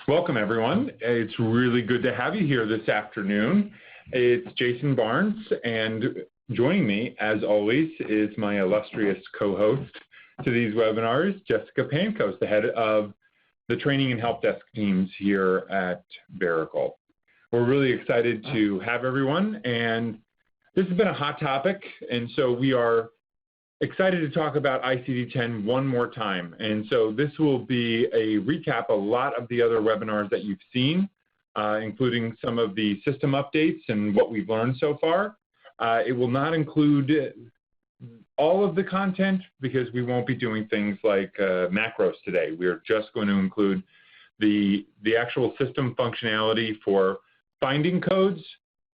Welcome, everyone. It's really good to have you here this afternoon. It's Jason Barnes, and joining me, as always, is my illustrious co-host to these webinars, Jessica Pankos, the head of the training and help desk teams here at Vericle. We're really excited to have everyone, and this has been a hot topic, and so we are excited to talk about ICD-10 one more time. And so this will be a recap of a lot of the other webinars that you've seen, including some of the system updates and what we've learned so far. It will not include all of the content because we won't be doing things like macros today. We're just going to include the actual system functionality for finding codes,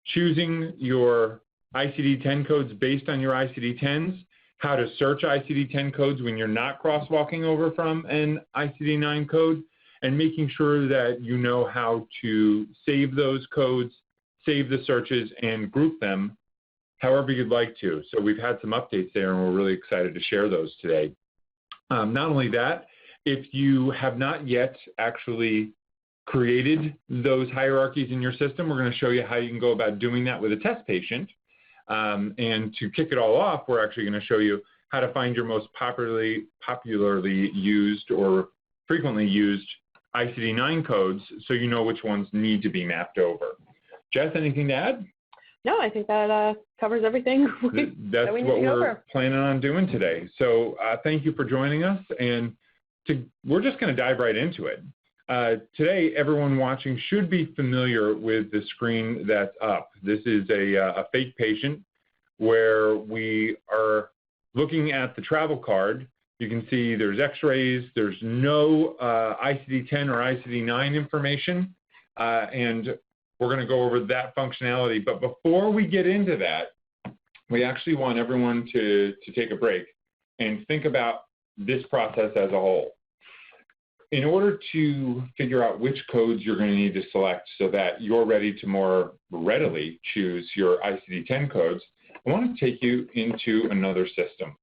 choosing your ICD-10 codes based on your ICD-10s, how to search ICD-10 codes when you're not crosswalking over from an ICD-9 code, and making sure that you know how to save those codes, save the searches, and group them however you'd like to. So we've had some updates there, and we're really excited to share those today. Not only that, if you have not yet actually created those hierarchies in your system, we're going to show you how you can go about doing that with a test patient. And to kick it all off, we're actually going to show you how to find your most popularly used or frequently used ICD-9 codes so you know which ones need to be mapped over. Jess, anything to add? No, I think that covers everying That's what we're planning on doing today. So thank you for joining us, and we're just going to dive right into it. Today, everyone watching should be familiar with the screen that's up. This is a fake patient where we are looking at the travel card. You can see there's x-rays, there's no ICD-10 or ICD-9 information, and we're going to go over that functionality. But before we get into that, we actually want everyone to take a break and think about this process as a whole. In order to figure out which codes you're going to need to select so that you're ready to more readily choose your ICD-10 codes, I want to take you into another system.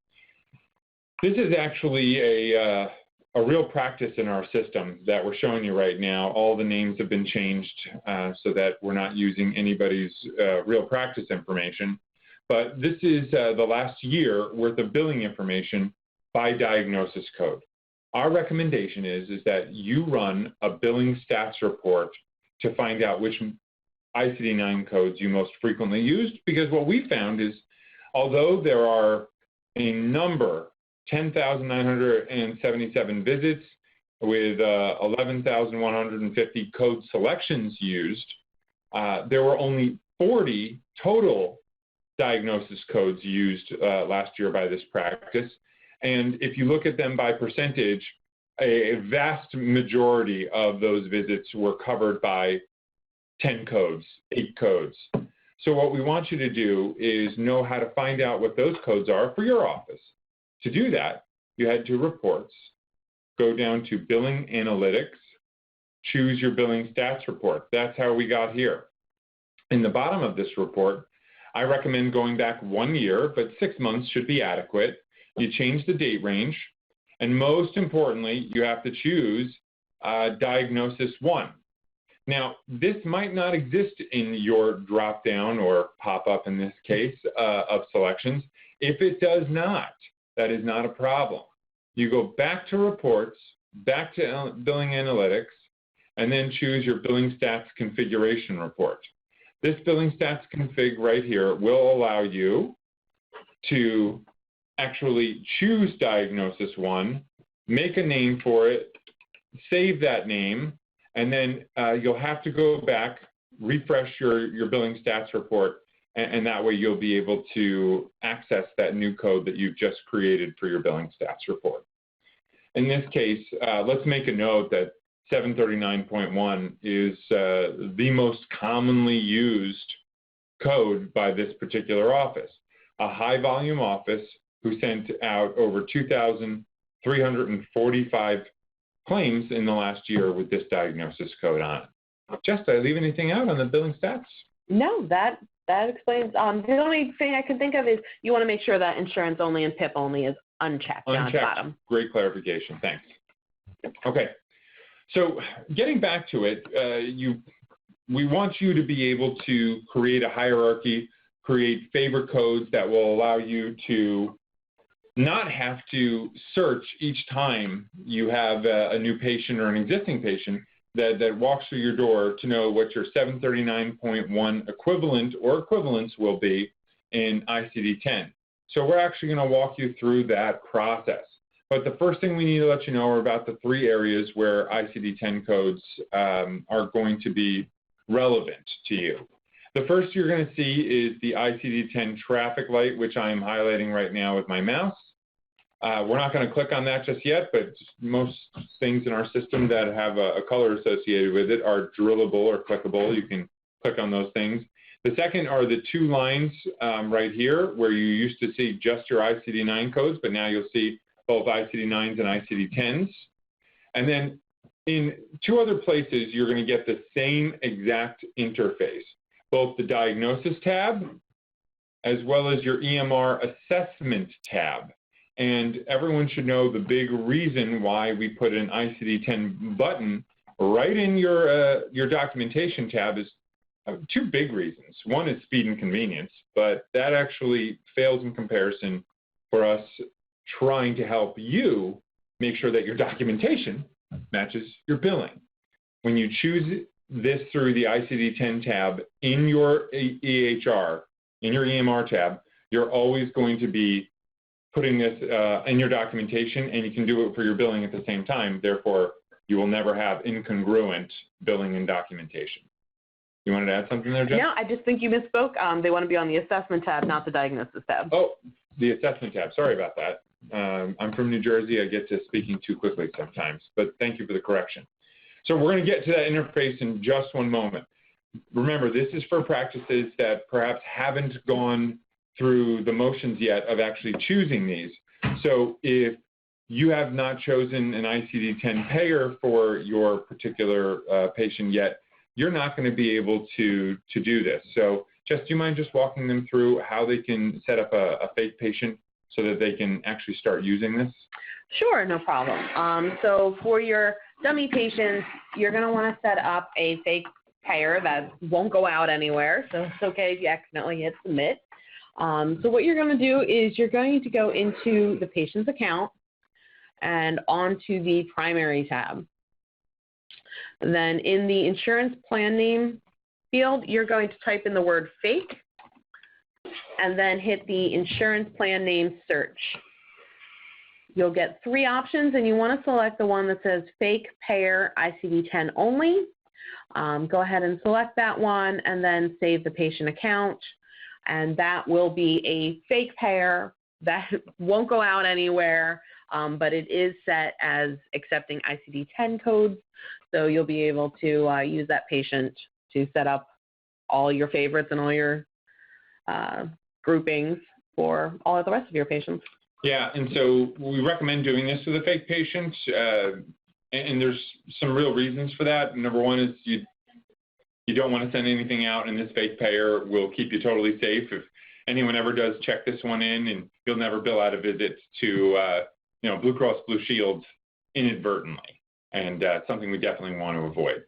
This is actually a real practice in our system that we're showing you right now. All the names have been changed so that we're not using anybody's real practice information. But this is the last year worth of billing information by diagnosis code. Our recommendation is that you run a billing stats report to find out which ICD-9 codes you most frequently used, because what we found is, although there are a number, 10,977 visits with 11,150 code selections used, there were only 40 total diagnosis codes used last year by this practice. And if you look at them by percentage, a vast majority of those visits were covered by 10 codes, 8 codes. So what we want you to do is know how to find out what those codes are for your office. To do that, you head to Reports, go down to Billing Analytics, choose your Billing Stats report. That's how we got here. In the bottom of this report, I recommend going back 1 year, but 6 months should be adequate. You change the date range, and most importantly, you have to choose Diagnosis 1. Now, this might not exist in your drop-down or pop-up, in this case, of selections. If it does not, that is not a problem. You go back to Reports, back to Billing Analytics, and then choose your Billing Stats Configuration Report. This Billing Stats Config right here will allow you to actually choose Diagnosis 1, make a name for it, save that name, and then you'll have to go back, refresh your billing stats report, and that way you'll be able to access that new code that you've just created for your billing stats report. In this case, let's make a note that 739.1 is the most commonly used code by this particular office. A high volume office who sent out over 2,345 claims in the last year with this diagnosis code on it. Jess, did I leave anything out on the billing stats? No, that explains. The only thing I can think of is you want to make sure that insurance only and PIP only is unchecked down at the bottom. Great clarification. Thanks. Okay. So getting back to it, we want you to be able to create a hierarchy, create favorite codes that will allow you to not have to search each time you have a new patient or an existing patient that walks through your door to know what your 739.1 equivalent or equivalence will be in ICD-10. So we're actually going to walk you through that process. But the first thing we need to let you know are about the 3 areas where ICD-10 codes are going to be relevant to you. The first you're going to see is the ICD-10 traffic light, which I am highlighting right now with my mouse. We're not going to click on that just yet, but most things in our system that have a color associated with it are drillable or clickable. You can click on those things. The second are the 2 lines right here where you used to see just your ICD-9 codes, but now you'll see both ICD-9s and ICD-10s. And then in 2 other places, you're going to get the same exact interface, both the diagnosis tab as well as your EMR assessment tab. And everyone should know the big reason why we put an ICD-10 button right in your documentation tab is 2 big reasons. One is speed and convenience, but that actually fails in comparison for us trying to help you make sure that your documentation matches your billing. When you choose this through the ICD-10 tab in your EHR, in your EMR tab, you're always going to be putting this in your documentation, and you can do it for your billing at the same time. Therefore, you will never have incongruent billing and documentation. You wanted to add something there, Jeff? No, I just think you misspoke. They want to be on the assessment tab, not the diagnosis tab. Oh, the assessment tab. Sorry about that. I'm from New Jersey. I get to speaking too quickly sometimes, but thank you for the correction. So we're going to get to that interface in just one moment. Remember, this is for practices that perhaps haven't gone through the motions yet of actually choosing these. So if you have not chosen an ICD-10 payer for your particular patient yet, you're not going to be able to do this. So Jess, do you mind just walking them through how they can set up a fake patient so that they can actually start using this? Sure, no problem. So for your dummy patients, you're going to want to set up a fake payer that won't go out anywhere. So it's okay if you accidentally hit submit. So what you're going to do is you're going to go into the patient's account and onto the primary tab. Then in the insurance plan name field, you're going to type in the word fake and then hit the insurance plan name search. You'll get 3 options, and you want to select the one that says fake payer ICD-10 only. Go ahead and select that one and then save the patient account. And that will be a fake payer that won't go out anywhere, but it is set as accepting ICD-10 codes. So you'll be able to use that patient to set up all your favorites and all your groupings for all of the rest of your patients. Yeah, and so we recommend doing this with a fake patient, and there's some real reasons for that. Number one is you don't want to send anything out, and this fake payer will keep you totally safe. If anyone ever does check this one in, and you'll never bill out a visit to Blue Cross Blue Shield inadvertently, and something we definitely want to avoid.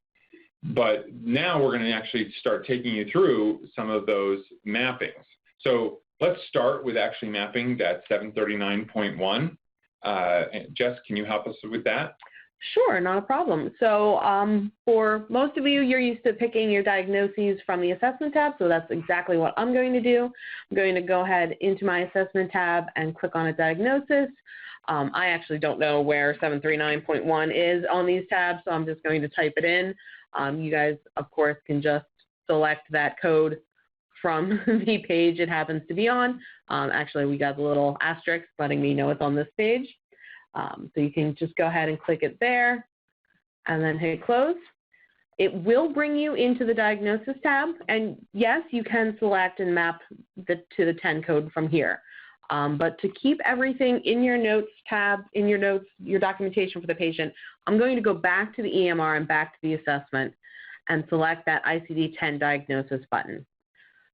But now we're going to actually start taking you through some of those mappings. So let's start with actually mapping that 739.1. Jess, can you help us with that? Sure, not a problem. So for most of you, you're used to picking your diagnoses from the assessment tab, so that's exactly what I'm going to do. I'm going to go ahead into my assessment tab and click on a diagnosis. I actually don't know where 739.1 is on these tabs, so I'm just going to type it in. You guys, of course, can just select that code from the page it happens to be on. Actually, we got the little asterisk letting me know it's on this page. So you can just go ahead and click it there and then hit close. It will bring you into the diagnosis tab, and yes, you can select and map to the 10 code from here. But to keep everything in your notes tab, in your notes, your documentation for the patient, I'm going to go back to the EMR and back to the assessment and select that ICD-10 diagnosis button.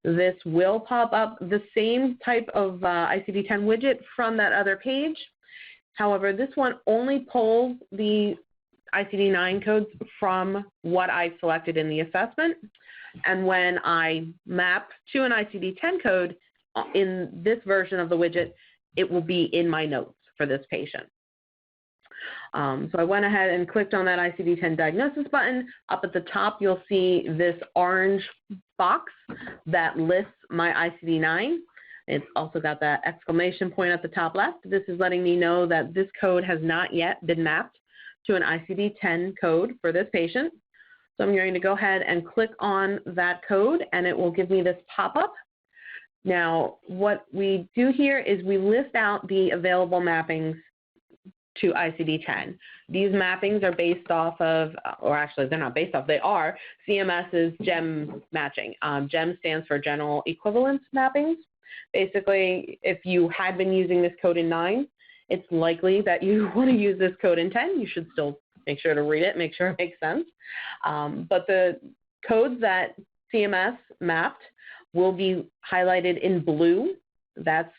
This will pop up the same type of ICD-10 widget from that other page. However, this one only pulls the ICD-9 codes from what I selected in the assessment. And when I map to an ICD-10 code in this version of the widget, it will be in my notes for this patient. So I went ahead and clicked on that ICD-10 diagnosis button. Up at the top, you'll see this orange box that lists my ICD-9. It's also got that exclamation point at the top left. This is letting me know that this code has not yet been mapped to an ICD-10 code for this patient. So I'm going to go ahead and click on that code, and it will give me this pop-up. Now, what we do here is we list out the available mappings to ICD-10. These mappings are based off of, or actually they're not based off, they are CMS's GEM matching. GEM stands for General Equivalence Mappings. Basically, if you had been using this code in 9, it's likely that you want to use this code in 10. You should still make sure to read it, make sure it makes sense. But the codes that CMS mapped will be highlighted in blue. That's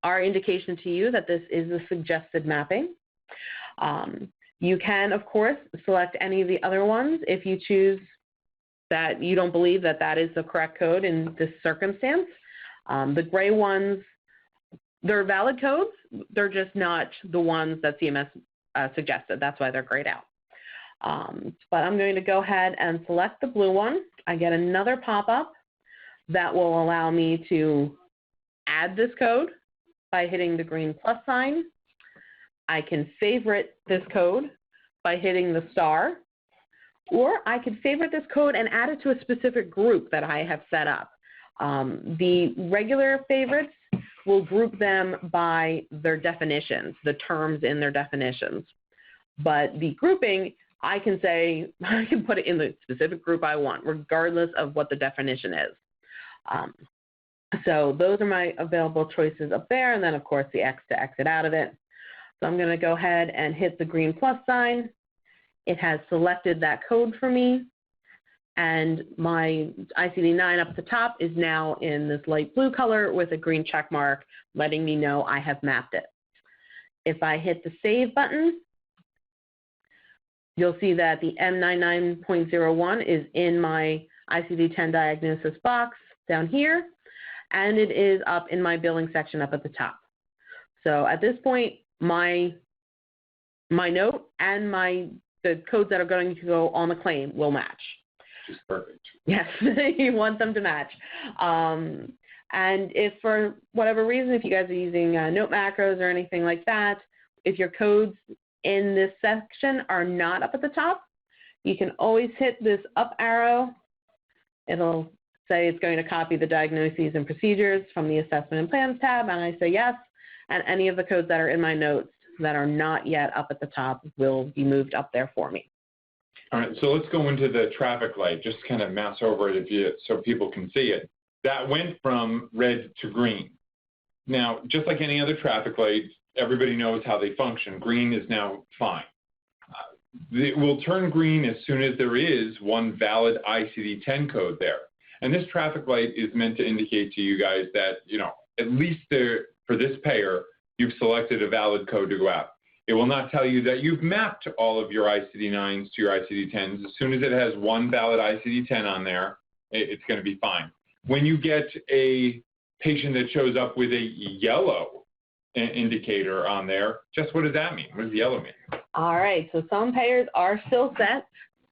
our indication to you that this is a suggested mapping. You can, of course, select any of the other ones if you choose that you don't believe that that is the correct code in this circumstance. The gray ones, they're valid codes. They're just not the ones that CMS suggested. That's why they're grayed out. But I'm going to go ahead and select the blue one. I get another pop-up that will allow me to add this code by hitting the green plus sign. I can favorite this code by hitting the star, or I can favorite this code and add it to a specific group that I have set up. The regular favorites will group them by their definitions, the terms in their definitions. But the grouping, I can say, I can put it in the specific group I want, regardless of what the definition is. So those are my available choices up there, and then of course the X to exit out of it. So I'm going to go ahead and hit the green plus sign. It has selected that code for me, and my ICD-9 up at the top is now in this light blue color with a green check mark, letting me know I have mapped it. If I hit the save button, you'll see that the M99.01 is in my ICD-10 diagnosis box down here, and it is up in my billing section up at the top. So at this point, my note and the codes that are going to go on the claim will match. Which is perfect. Yes, you want them to match. And if for whatever reason, if you guys are using note macros or anything like that, if your codes in this section are not up at the top, you can always hit this up arrow. It'll say it's going to copy the diagnoses and procedures from the assessment and plans tab, and I say yes, and any of the codes that are in my notes that are not yet up at the top will be moved up there for me. All right, so let's go into the traffic light, just kind of mouse over it so people can see it. That went from red to green. Now, just like any other traffic light, everybody knows how they function. Green is now fine. It will turn green as soon as there is one valid ICD-10 code there. And this traffic light is meant to indicate to you guys that, at least for this payer, you've selected a valid code to go out. It will not tell you that you've mapped all of your ICD-9s to your ICD-10s. As soon as it has one valid ICD-10 on there, it's going to be fine. When you get a patient that shows up with a yellow indicator on there, just what does that mean? What does yellow mean? All right, so some payers are still set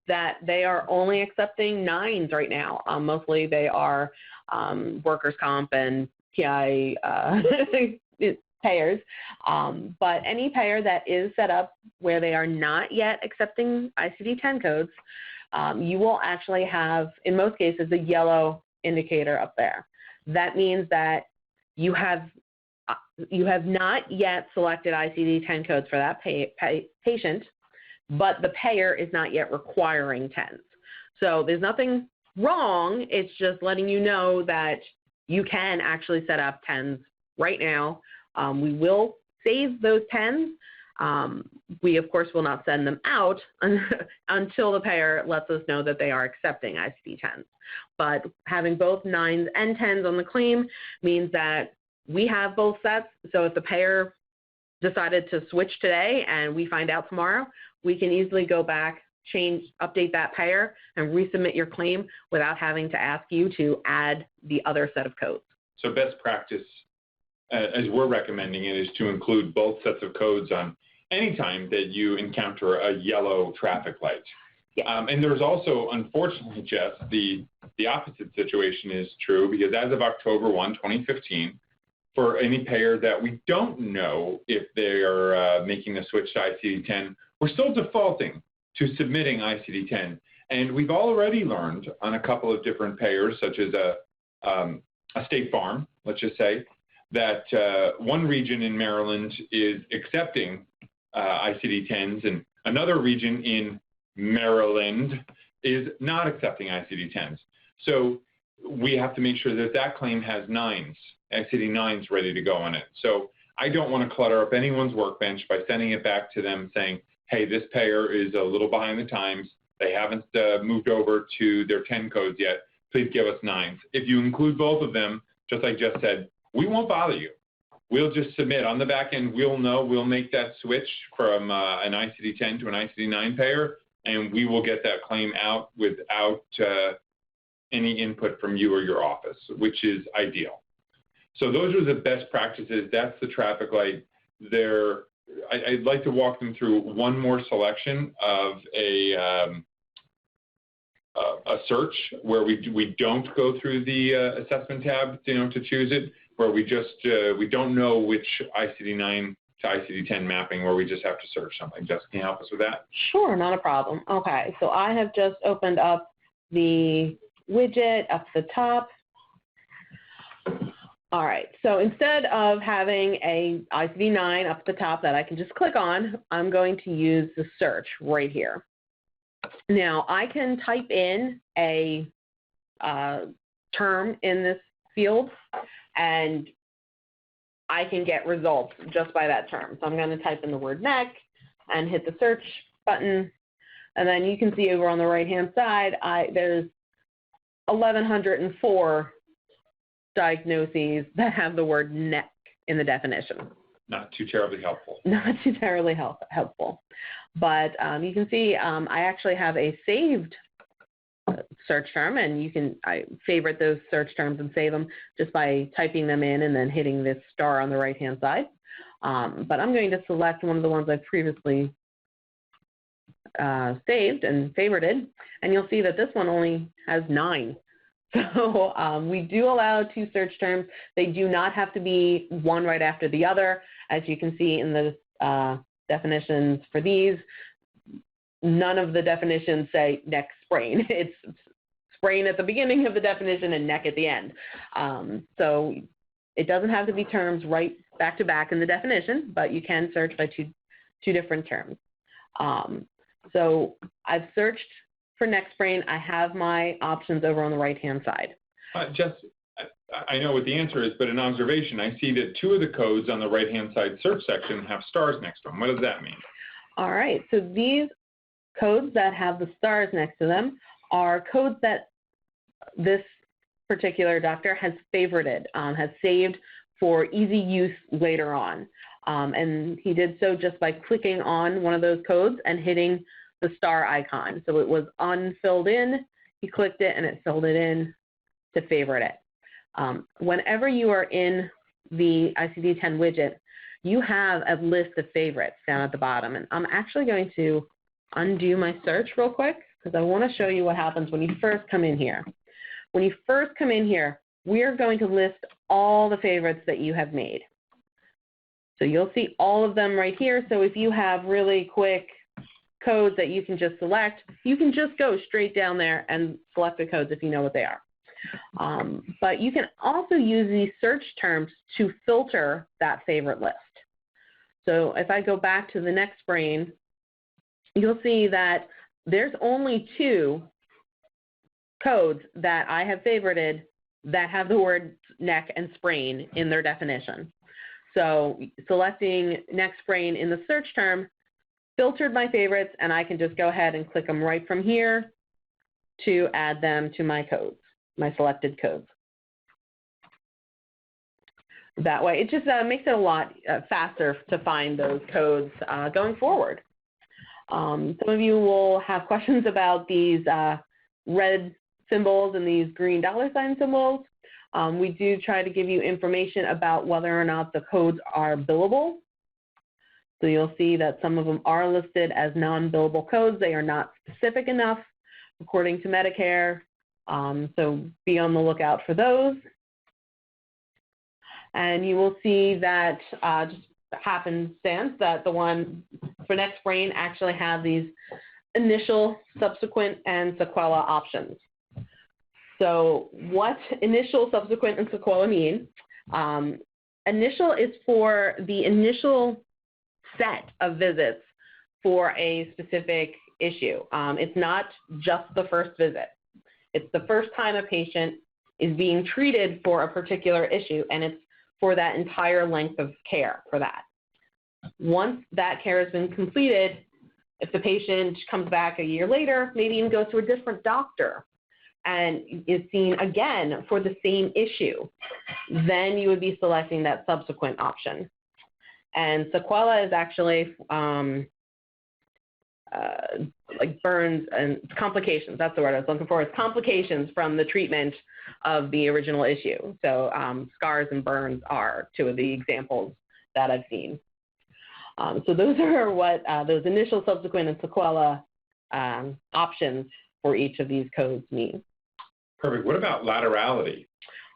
that they are only accepting 9s right now. Mostly they are workers' comp and PI payers, but any payer that is set up where they are not yet accepting ICD-10 codes, you will actually have, in most cases, a yellow indicator up there. That means that you have not yet selected ICD-10 codes for that patient, but the payer is not yet requiring 10s. So there's nothing wrong, it's just letting you know that you can actually set up 10s right now. We will save those 10s. We, of course, will not send them out until the payer lets us know that they are accepting ICD-10s. But having both 9s and 10s on the claim means that we have both sets. So if the payer decided to switch today and we find out tomorrow, we can easily go back, update that payer, and resubmit your claim without having to ask you to add the other set of codes. So best practice, as we're recommending it, is to include both sets of codes on any time that you encounter a yellow traffic light. Yeah. And there's also, unfortunately, Jess, the opposite situation is true, because as of October 1, 2015, for any payer that we don't know if they are making a switch to ICD-10, we're still defaulting to submitting ICD-10. And we've already learned on a couple of different payers, such as a State Farm, let's just say, that one region in Maryland is accepting ICD-10s, and another region in Maryland is not accepting ICD-10s. So we have to make sure that that claim has ICD-9s ready to go on it. So I don't want to clutter up anyone's workbench by sending it back to them saying, hey, this payer is a little behind the times. They haven't moved over to their 10 codes yet. Please give us 9s. If you include both of them, just like Jess said, we won't bother you. We'll just submit. On the back end, we'll know, we'll make that switch from an ICD-10 to an ICD-9 payer, and we will get that claim out without any input from you or your office, which is ideal. So those are the best practices. That's the traffic light. I'd like to walk them through one more selection of a search where we don't go through the assessment tab, to choose it, where we don't know which ICD-9 to ICD-10 mapping, where we just have to search something. Jess, can you help us with that? Sure, not a problem. Okay, so I have just opened up the widget up the top. All right, so instead of having a ICD-9 up at the top that I can just click on, I'm going to use the search right here. Now, I can type in a term in this field, and I can get results just by that term. So I'm going to type in the word neck and hit the search button, and then you can see over on the right-hand side, there's 1,104 diagnoses that have the word neck in the definition. Not too terribly helpful. Not too terribly helpful. But you can see I actually have a saved search term, and I favorite those search terms and save them just by typing them in and then hitting this star on the right-hand side. But I'm going to select one of the ones I've previously saved and favorited, and you'll see that this one only has 9. So we do allow 2 search terms. They do not have to be one right after the other. As you can see in the definitions for these, none of the definitions say neck sprain. It's sprain at the beginning of the definition and neck at the end. So it doesn't have to be terms right back to back in the definition, but you can search by two different terms. So I've searched for neck sprain. I have my options over on the right-hand side. Jess, I know what the answer is, but an observation, I see that 2 of the codes on the right-hand side search section have stars next to them. What does that mean? All right, so these codes that have the stars next to them are codes that this particular doctor has favorited, has saved for easy use later on. And he did so just by clicking on one of those codes and hitting the star icon. So it was unfilled in, he clicked it, and it filled it in to favorite it. Whenever you are in the ICD-10 widget, you have a list of favorites down at the bottom. And I'm actually going to undo my search real quick because I want to show you what happens when you first come in here. When you first come in here, we are going to list all the favorites that you have made. So you'll see all of them right here. So if you have really quick codes that you can just select, you can just go straight down there and select the codes if you know what they are. But you can also use these search terms to filter that favorite list. So if I go back to the neck sprain, you'll see that there's only 2 codes that I have favorited that have the word neck and sprain in their definition. So selecting neck sprain in the search term filtered my favorites, and I can just go ahead and click them right from here to add them to my codes, my selected codes. That way, it just makes it a lot faster to find those codes going forward. Some of you will have questions about these red symbols and these green $ symbols. We do try to give you information about whether or not the codes are billable. So you'll see that some of them are listed as non-billable codes. They are not specific enough according to Medicare. So be on the lookout for those. And you will see that just happenstance that the one for Next Brain actually have these initial, subsequent, and sequela options. So what initial, subsequent, and sequela mean? Initial is for the initial set of visits for a specific issue. It's not just the first visit. It's the first time a patient is being treated for a particular issue, and it's for that entire length of care for that. Once that care has been completed, if the patient comes back a year later, maybe even goes to a different doctor and is seen again for the same issue, then you would be selecting that subsequent option. And sequela is actually like burns and complications. That's the word I was looking for. It's complications from the treatment of the original issue. So scars and burns are two of the examples that I've seen. So those are what those initial, subsequent, and sequela options for each of these codes mean. Perfect. What about laterality?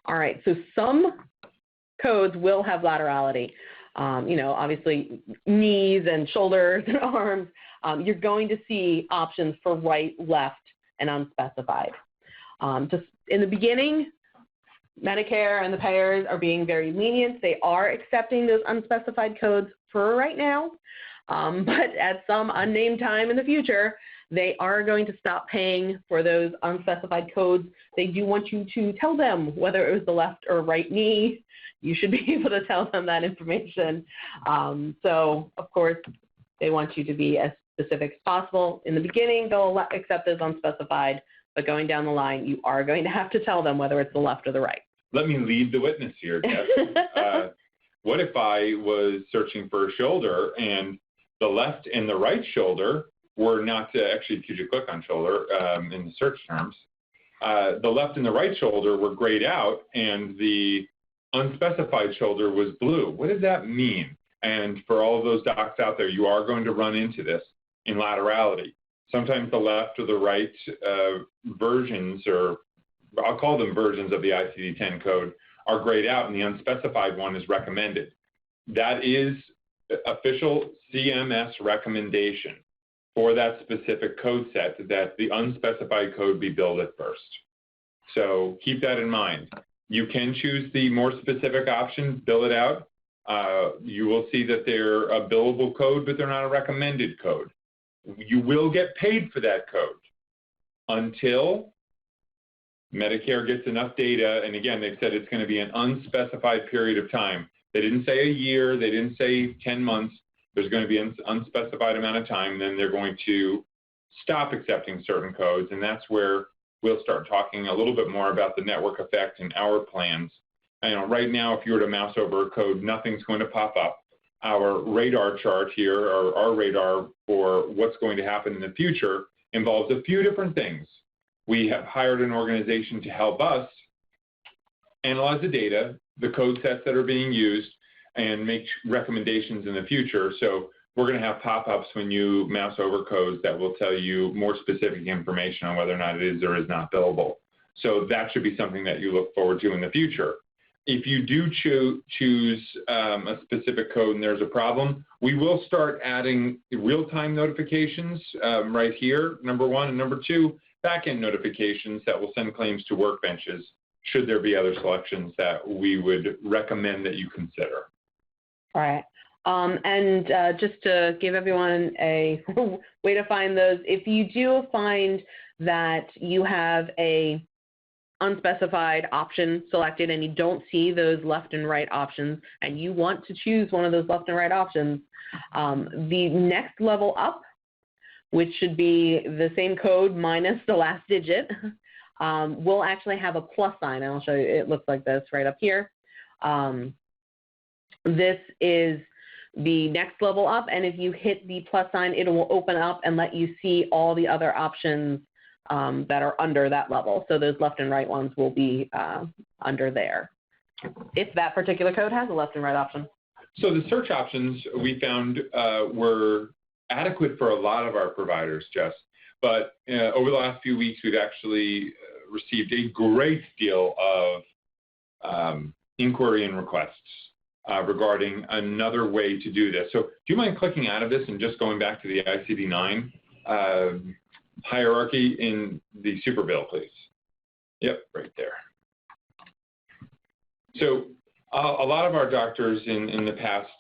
All right. So some codes will have laterality. You know, obviously knees and shoulders and arms. You're going to see options for right, left, and unspecified. Just in the beginning, Medicare and the payers are being very lenient. They are accepting those unspecified codes for right now, but at some unnamed time in the future, they are going to stop paying for those unspecified codes. They do want you to tell them whether it was the left or right knee. You should be able to tell them that information. So, of course, they want you to be as specific as possible. In the beginning, they'll accept those unspecified, but going down the line, you are going to have to tell them whether it's the left or the right. Let me lead the witness here, Jeff. What if I was searching for a shoulder and the left and the right shoulder were not actually, could you click on shoulder in the search terms? The left and the right shoulder were grayed out and the unspecified shoulder was blue. What does that mean? And for all of those docs out there, you are going to run into this in laterality. Sometimes the left or the right versions, or I'll call them versions of the ICD-10 code, are grayed out and the unspecified one is recommended. That is official CMS recommendation for that specific code set, that the unspecified code be billed at first. So keep that in mind. You can choose the more specific option, bill it out. You will see that they're a billable code, but they're not a recommended code. You will get paid for that code until Medicare gets enough data, and again, they've said it's going to be an unspecified period of time. They didn't say a year, they didn't say 10 months. There's going to be an unspecified amount of time, then they're going to stop accepting certain codes, and that's where we'll start talking a little bit more about the network effect and our plans. You know, right now, if you were to mouse over a code, nothing's going to pop up. Our radar chart here, or our radar for what's going to happen in the future, involves a few different things. We have hired an organization to help us analyze the data, the code sets that are being used, and make recommendations in the future. So we're going to have pop-ups when you mouse over codes that will tell you more specific information on whether or not it is or is not billable. So that should be something that you look forward to in the future. If you do choose a specific code and there's a problem, we will start adding real-time notifications right here, number one, and number two, back-end notifications that will send claims to workbenches should there be other selections that we would recommend that you consider. All right. And just to give everyone a way to find those, if you do find that you have a unspecified option selected and you don't see those left and right options and you want to choose one of those left and right options, the next level up, which should be the same code minus the last digit, will actually have a plus sign. And I'll show you, it looks like this right up here. This is the next level up, and if you hit the plus sign, it will open up and let you see all the other options that are under that level. So those left and right ones will be under there, if that particular code has a left and right option. So the search options we found were adequate for a lot of our providers, Jess. But over the last few weeks, we've actually received a great deal of inquiry and requests regarding another way to do this. So do you mind clicking out of this and just going back to the ICD-9 hierarchy in the super bill, please? Yep, right there. So a lot of our doctors in the past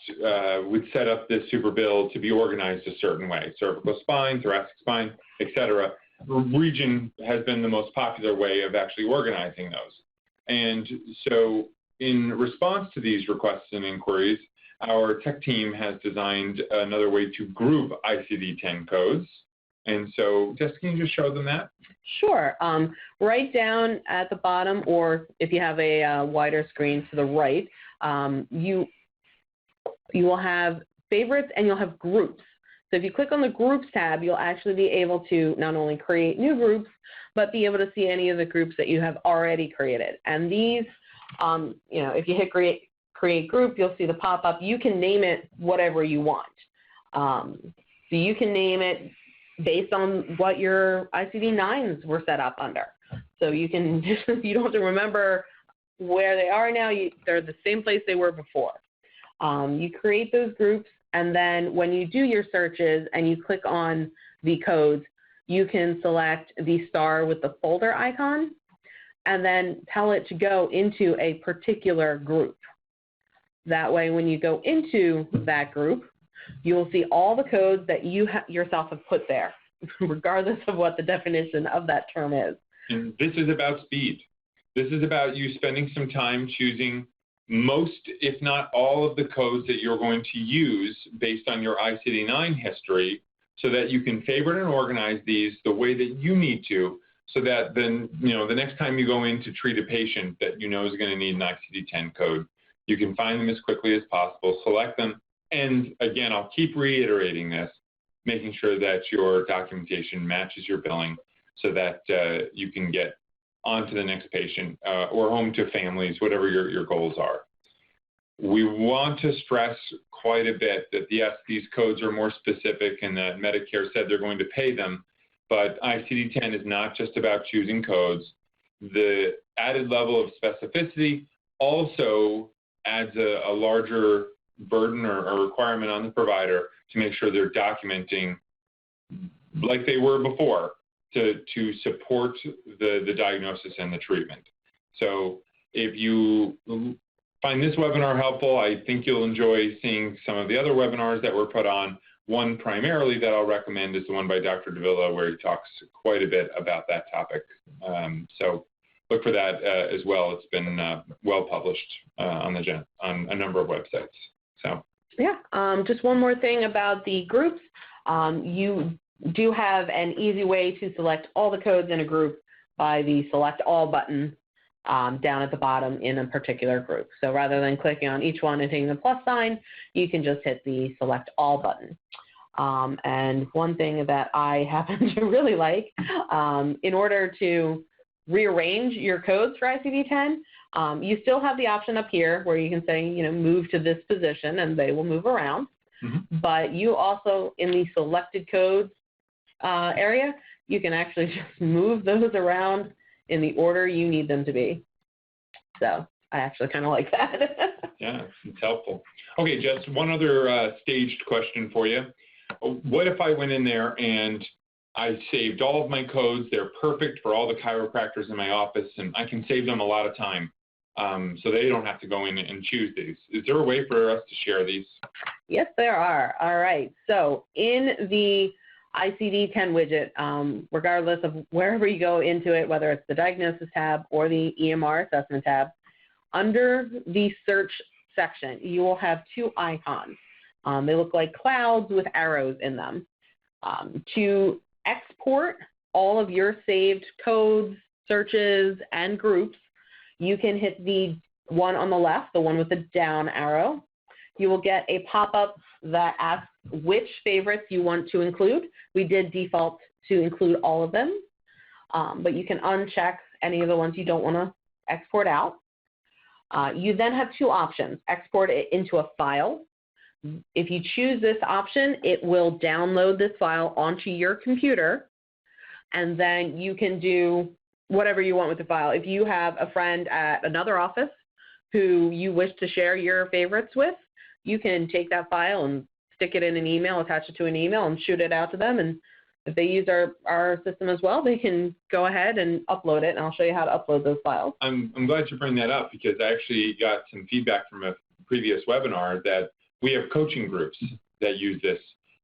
would set up this super bill to be organized a certain way: cervical spine, thoracic spine, etc. Region has been the most popular way of actually organizing those. And so in response to these requests and inquiries, our tech team has designed another way to group ICD-10 codes. And so, Jess, can you just show them that? Sure. Right down at the bottom, or if you have a wider screen to the right, you will have favorites and you'll have groups. So if you click on the Groups tab, you'll actually be able to not only create new groups, but be able to see any of the groups that you have already created. And these, if you hit create group, you'll see the pop-up. You can name it whatever you want. So you can name it based on what your ICD-9s were set up under. So you can, you don't have to remember where they are now. They're the same place they were before. You create those groups, and then when you do your searches and you click on the codes, you can select the star with the folder icon and then tell it to go into a particular group. That way, when you go into that group, you'll see all the codes that you yourself have put there, regardless of what the definition of that term is. And this is about speed. This is about you spending some time choosing most, if not all, of the codes that you're going to use based on your ICD-9 history, so that you can favorite and organize these the way that you need to, so that then, the next time you go in to treat a patient that you know is going to need an ICD-10 code, you can find them as quickly as possible, select them, and again, I'll keep reiterating this, making sure that your documentation matches your billing so that you can get on to the next patient or home to families, whatever your goals are. We want to stress quite a bit that, yes, these codes are more specific and that Medicare said they're going to pay them, but ICD-10 is not just about choosing codes. The added level of specificity also adds a larger burden or requirement on the provider to make sure they're documenting like they were before to support the diagnosis and the treatment. So if you find this webinar helpful, I think you'll enjoy seeing some of the other webinars that were put on. One primarily that I'll recommend is the one by Dr. Davila, where he talks quite a bit about that topic. So look for that as well. It's been well published on a number of websites. So yeah, just one more thing about the groups. You do have an easy way to select all the codes in a group by the Select All button down at the bottom in a particular group. So rather than clicking on each one and hitting the plus sign, you can just hit the Select All button. And one thing that I happen to really like, in order to rearrange your codes for ICD-10, you still have the option up here where you can say, move to this position, and they will move around. Mm-hmm. But you also, in the selected codes area, you can actually just move those around in the order you need them to be. So I actually kind of like that. Yeah, it's helpful. Okay, Jess, one other staged question for you. What if I went in there and I saved all of my codes? They're perfect for all the chiropractors in my office, and I can save them a lot of time so they don't have to go in and choose these. Is there a way for us to share these? Yes, there are. All right. So in the ICD-10 widget, regardless of wherever you go into it, whether it's the Diagnosis tab or the EMR Assessment tab, under the Search section, you will have two icons. They look like clouds with arrows in them. To export all of your saved codes, searches, and groups, you can hit the one on the left, the one with the down arrow. you will get a pop-up that asks which favorites you want to include. We did default to include all of them, but you can uncheck any of the ones you don't want to export out. You then have two options: export it into a file. If you choose this option, it will download this file onto your computer, and then you can do whatever you want with the file. If you have a friend at another office who you wish to share your favorites with, you can take that file and stick it in an email, attach it to an email, and shoot it out to them. And if they use our system as well, they can go ahead and upload it, and I'll show you how to upload those files. I'm glad you bring that up, because I actually got some feedback from a previous webinar that we have coaching groups that use this,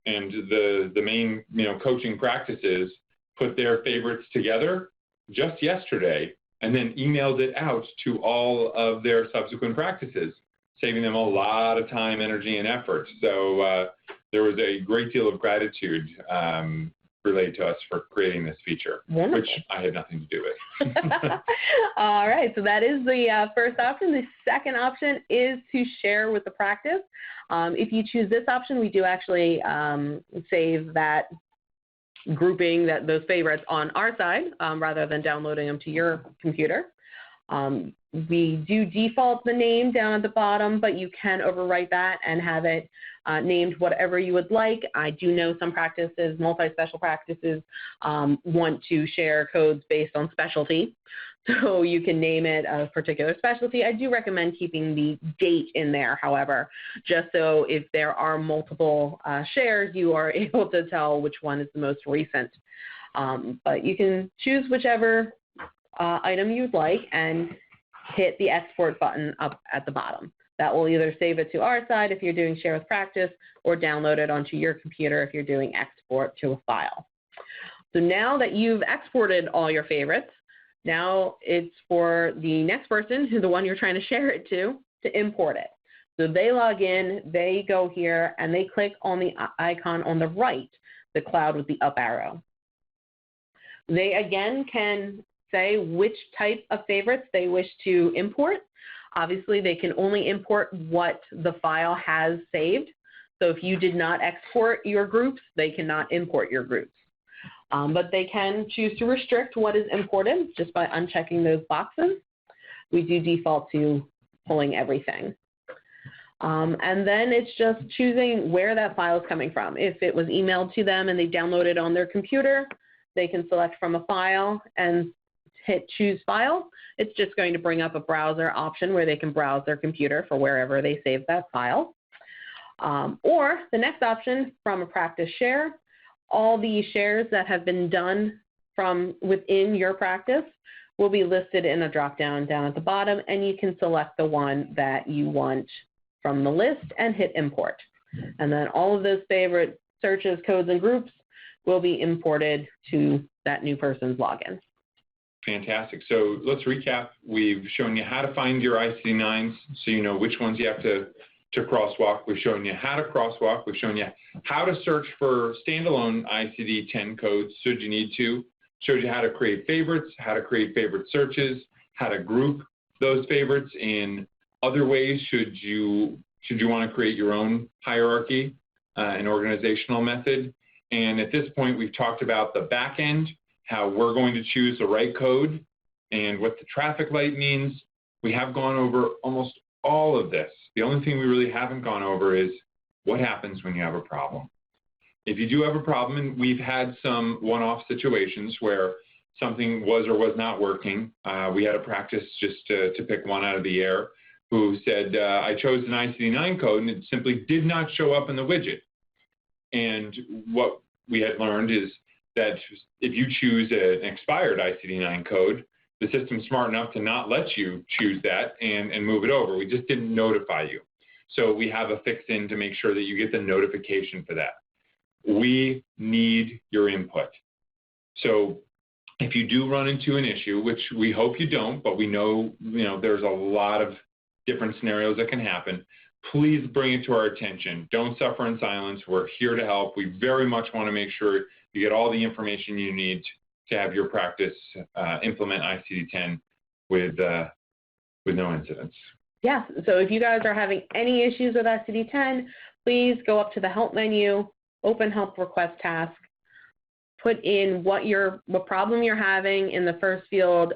and the main coaching practices put their favorites together just yesterday and then emailed it out to all of their subsequent practices, saving them a lot of time, energy, and effort. So there was a great deal of gratitude related to us for creating this feature, Wonderful. Which I had nothing to do with. All right, so that is the first option. The second option is to share with the practice. If you choose this option, we do actually save that grouping, those favorites on our side rather than downloading them to your computer. We do default the name down at the bottom, but you can overwrite that and have it named whatever you would like. I do know some practices, multi-special practices, want to share codes based on specialty. So you can name it a particular specialty. I do recommend keeping the date in there, however, just so if there are multiple shares, you are able to tell which one is the most recent. But you can choose whichever item you'd like and hit the export button up at the bottom. That will either save it to our side if you're doing share with practice, or download it onto your computer if you're doing export to a file. So now that you've exported all your favorites, now it's for the next person, the one you're trying to share it to import it. So they log in, they go here, and they click on the icon on the right, the cloud with the up arrow. They again can say which type of favorites they wish to import. Obviously, they can only import what the file has saved. So if you did not export your groups, they cannot import your groups. But they can choose to restrict what is imported just by unchecking those boxes. We do default to pulling everything. And then it's just choosing where that file is coming from. If it was emailed to them and they download it on their computer, they can select from a file and hit choose file. It's just going to bring up a browser option where they can browse their computer for wherever they save that file. Or the next option, from a practice share, all the shares that have been done from within your practice will be listed in a drop-down down at the bottom, and you can select the one that you want from the list and hit import. And then all of those favorite searches, codes, and groups will be imported to that new person's login. Fantastic. So let's recap. We've shown you how to find your ICD-9s so you know which ones you have to crosswalk. We've shown you how to crosswalk. We've shown you how to search for standalone ICD-10 codes should you need to. Showed you how to create favorites, how to create favorite searches, how to group those favorites in other ways should you want to create your own hierarchy, an organizational method. And at this point, we've talked about the back end, how we're going to choose the right code, and what the traffic light means. We have gone over almost all of this. The only thing we really haven't gone over is what happens when you have a problem. If you do have a problem, and we've had some one-off situations where something was or was not working. We had a practice, just to pick one out of the air, who said, I chose an ICD-9 code and it simply did not show up in the widget. And what we had learned is that if you choose an expired ICD-9 code, the system's smart enough to not let you choose that and move it over. We just didn't notify you. So we have a fix in to make sure that you get the notification for that. We need your input. So if you do run into an issue, which we hope you don't, but we know, there's a lot of different scenarios that can happen, please bring it to our attention. Don't suffer in silence. We're here to help. We very much want to make sure you get all the information you need to have your practice implement ICD-10 with no incidents. Yeah, so if you guys are having any issues with ICD-10, please go up to the help menu, open help request task, put in what problem you're having in the first field,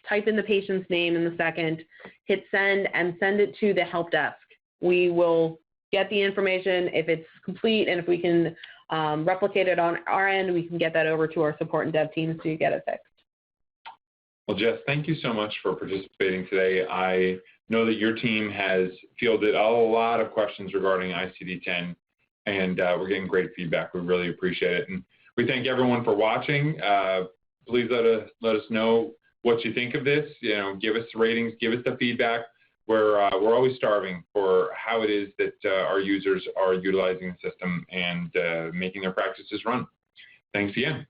type in the patient's name in the second, hit send, and send it to the help desk. We will get the information if it's complete, and if we can replicate it on our end, we can get that over to our support and dev teams to get it fixed. Well, Jess, thank you so much for participating today. I know that your team has fielded a lot of questions regarding ICD-10, and we're getting great feedback. We really appreciate it. And we thank everyone for watching. Please let us know what you think of this. You know, give us ratings, give us the feedback. We're always starving for how it is that our users are utilizing the system and making their practices run. Thanks again.